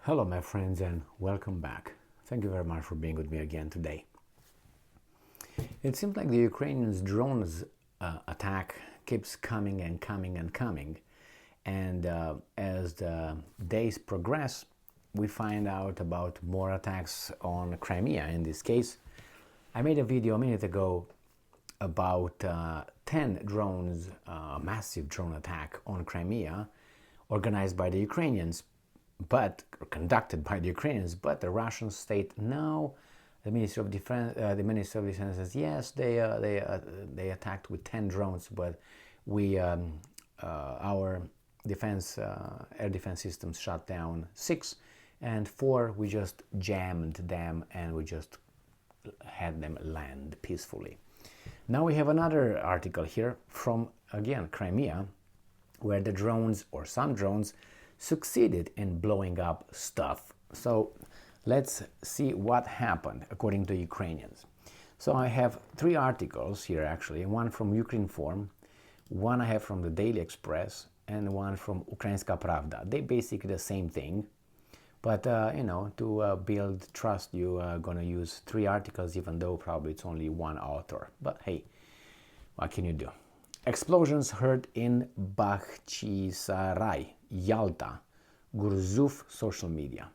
Hello my friends and welcome back. Thank you very much for being with me again today. It seems like the Ukrainians' drones attack keeps coming and coming and coming, and as the days progress we find out about more attacks on Crimea. In this case, I made a video a minute ago about 10 drones, massive drone attack on Crimea organized by the Ukrainians, but conducted by the Ukrainians, but the Russian state now, the Ministry of Defense, says yes, they attacked with 10 drones, but we our defense air defense systems shot down 6, and 4 we just jammed them and we just had them land peacefully. Now we have another article here from again Crimea, where the drones, or some drones, succeeded in blowing up stuff. So let's see what happened according to Ukrainians. So I have 3 articles here actually, one from Ukrinform, one I have from the Daily Express, and one from Ukrainska Pravda. They basically the same thing, but to build trust you are gonna use 3 articles, even though probably it's only one author. But hey, what can you do? Explosions heard in Bakhchysarai, Yalta, Gurzuf social media.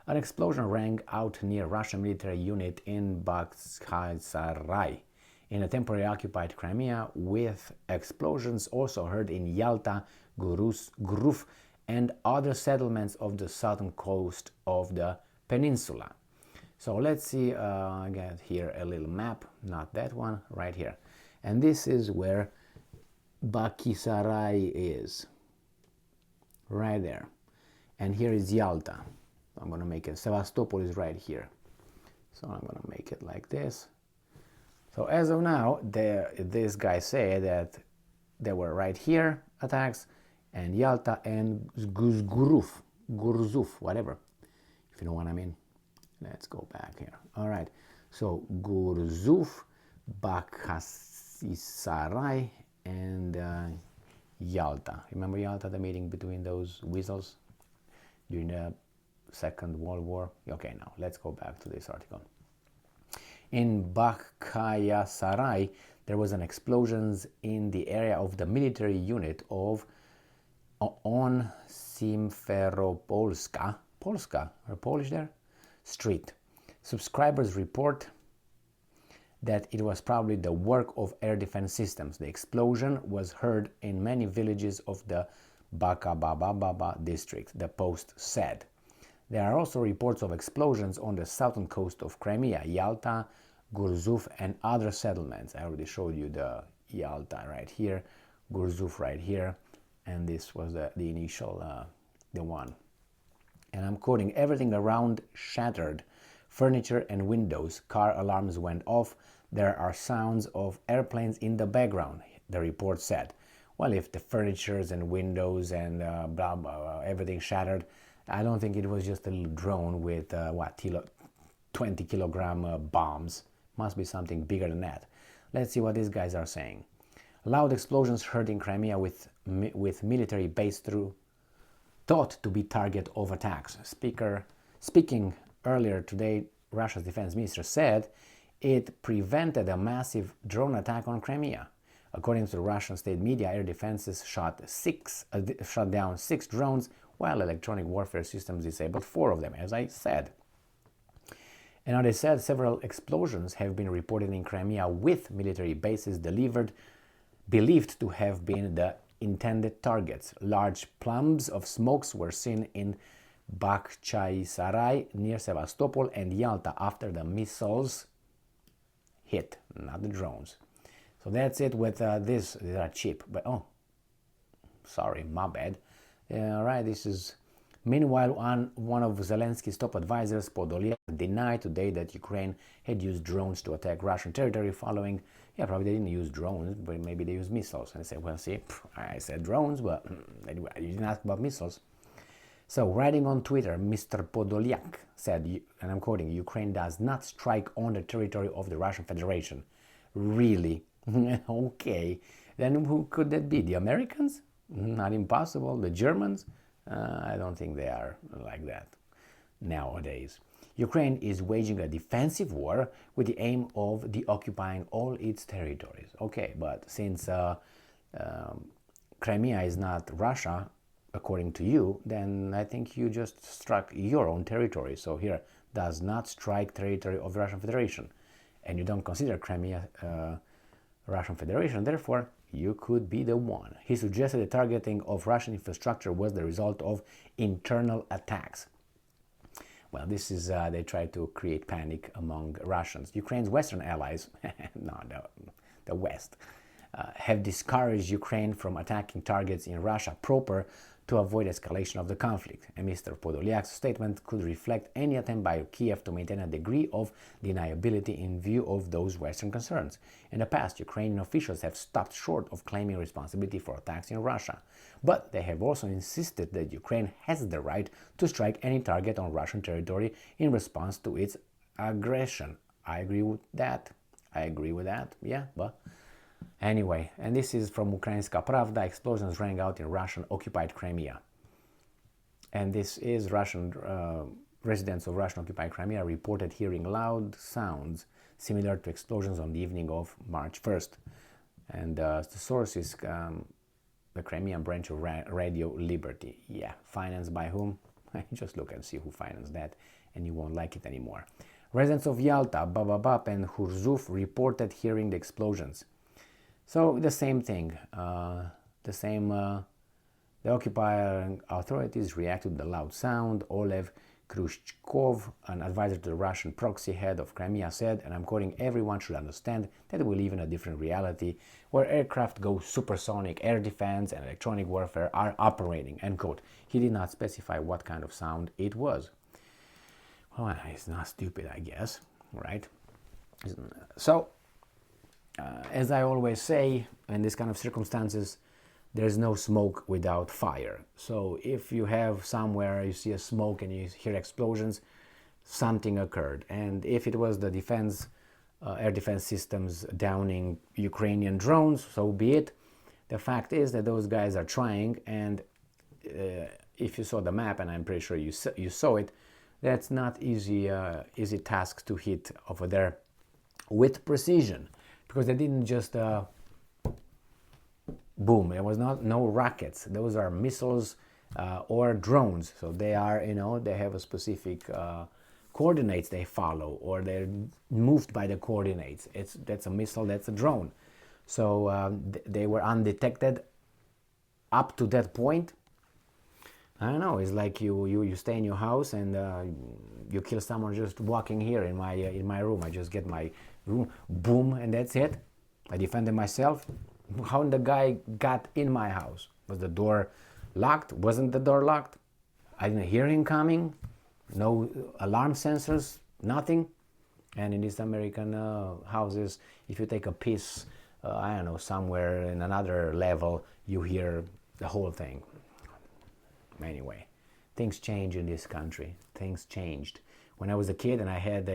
An explosion rang out near Russian military unit in Bakhchysarai, in a temporarily occupied Crimea, with explosions also heard in Yalta, Gurzuf, and other settlements of the southern coast of the peninsula. So let's see, I got here a little map, not that one, right here. And this is where Bakhchysarai is, right there, and here is Yalta. I'm gonna make it, Sevastopol is right here, so I'm gonna make it like this. So as of now, this guy said that there were right here attacks, and Yalta and Gurzuf, whatever, if you know what I mean. Let's go back here. All right, so Gurzuf, Bakhchysarai, and Yalta. Remember Yalta, the meeting between those weasels during the Second World War? Okay, now let's go back to this article. In Bakhchysarai, there was an explosion in the area of the military unit of on Simferopolska, or Polish there, street. Subscribers report that it was probably the work of air defense systems. The explosion was heard in many villages of the Bakhchysarai district, the Post said. There are also reports of explosions on the southern coast of Crimea, Yalta, Gurzuf, and other settlements. I already showed you the Yalta right here, Gurzuf right here, and this was the initial, the one. And I'm quoting, everything around shattered. Furniture and windows, car alarms went off. There are sounds of airplanes in the background, the report said. Well, if the furnitures and windows and blah, blah, everything shattered, I don't think it was just a little drone with 20 kilogram bombs. Must be something bigger than that. Let's see what these guys are saying. Loud explosions heard in Crimea with military base thought to be target of attacks. Speaking earlier today, Russia's defense minister said it prevented a massive drone attack on Crimea. According to the Russian state media, air defenses shot down 6 drones, while electronic warfare systems disabled 4 of them, as I said. And now they said several explosions have been reported in Crimea with military bases believed to have been the intended targets. Large plumes of smokes were seen in Bakhchysarai near Sevastopol and Yalta after the missiles hit, not the drones. So that's it with this. These are cheap, but oh, sorry, my bad. All right, this is. Meanwhile, one of Zelensky's top advisors, Podolyak, denied today that Ukraine had used drones to attack Russian territory following, probably they didn't use drones, but maybe they used missiles. And I said, well, see, I said drones, but you didn't ask about missiles. So, writing on Twitter, Mr. Podolyak said, and I'm quoting, Ukraine does not strike on the territory of the Russian Federation. Really? Okay. Then who could that be? The Americans? Not impossible. The Germans? I don't think they are like that. nowadays. Ukraine is waging a defensive war with the aim of deoccupying all its territories. Okay, but since Crimea is not Russia, according to you, then I think you just struck your own territory. So here, does not strike territory of the Russian Federation. And you don't consider Crimea Russian Federation, therefore you could be the one. He suggested the targeting of Russian infrastructure was the result of internal attacks. Well, this is, they try to create panic among Russians. Ukraine's Western allies, the West, have discouraged Ukraine from attacking targets in Russia proper to avoid escalation of the conflict. And Mr. Podolyak's statement could reflect any attempt by Kiev to maintain a degree of deniability in view of those Western concerns. In the past, Ukrainian officials have stopped short of claiming responsibility for attacks in Russia. But they have also insisted that Ukraine has the right to strike any target on Russian territory in response to its aggression. I agree with that. Yeah, but anyway, and this is from Ukrainska Pravda. Explosions rang out in Russian-occupied Crimea. And this is Russian residents of Russian-occupied Crimea reported hearing loud sounds similar to explosions on the evening of March 1st. And the source is the Crimean branch of Radio Liberty. Yeah, financed by whom? Just look and see who financed that, and you won't like it anymore. Residents of Yalta, Bababab, and Gurzuf reported hearing the explosions. So the same thing, the occupying authorities reacted to the loud sound. Oleg Khrushchev, an advisor to the Russian proxy head of Crimea, said, and I'm quoting, "Everyone should understand that we live in a different reality where aircraft go supersonic, air defense and electronic warfare are operating," end quote. He did not specify what kind of sound it was. Well, it's not stupid, I guess, right? So, as I always say, in this kind of circumstances, there's no smoke without fire. So if you have somewhere, you see a smoke and you hear explosions, something occurred. And if it was the defense, air defense systems downing Ukrainian drones, so be it. The fact is that those guys are trying, and if you saw the map, and I'm pretty sure you saw it, that's not easy task to hit over there with precision, because they didn't just boom. There was no rockets. Those are missiles or drones. So they are, they have a specific coordinates they follow, or they're moved by the coordinates. That's a missile, that's a drone. So they were undetected up to that point. I don't know. It's like you stay in your house and you kill someone just walking here in my room. I just get my room, boom, and that's it. I defended myself. How the guy got in my house? Was the door locked? Wasn't the door locked? I didn't hear him coming. No alarm sensors, nothing. And in these American houses, if you take a piece, I don't know, somewhere in another level, you hear the whole thing. Anyway, things change in this country. Things changed. When I was a kid and I had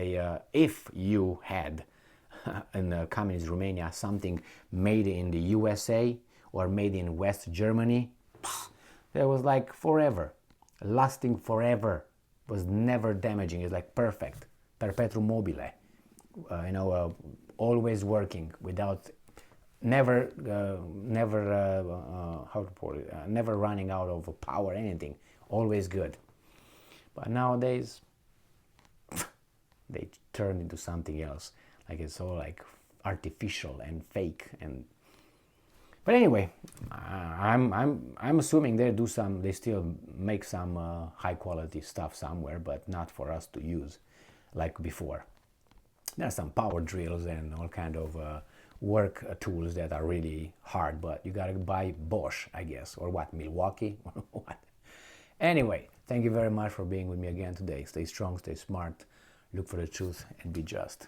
if you had in communist Romania something made in the USA or made in West Germany, that was like forever, lasting forever, was never damaging. It's like perfect, perpetuum mobile, always working without, never running out of power, anything, always good. But nowadays, they turn into something else. Like it's all like artificial and fake. But anyway, I'm assuming they still make some high quality stuff somewhere, but not for us to use like before. There are some power drills and all kind of work tools that are really hard, but you gotta buy Bosch, I guess, or what, Milwaukee, what? Anyway, thank you very much for being with me again today. Stay strong, stay smart, look for the truth, and be just.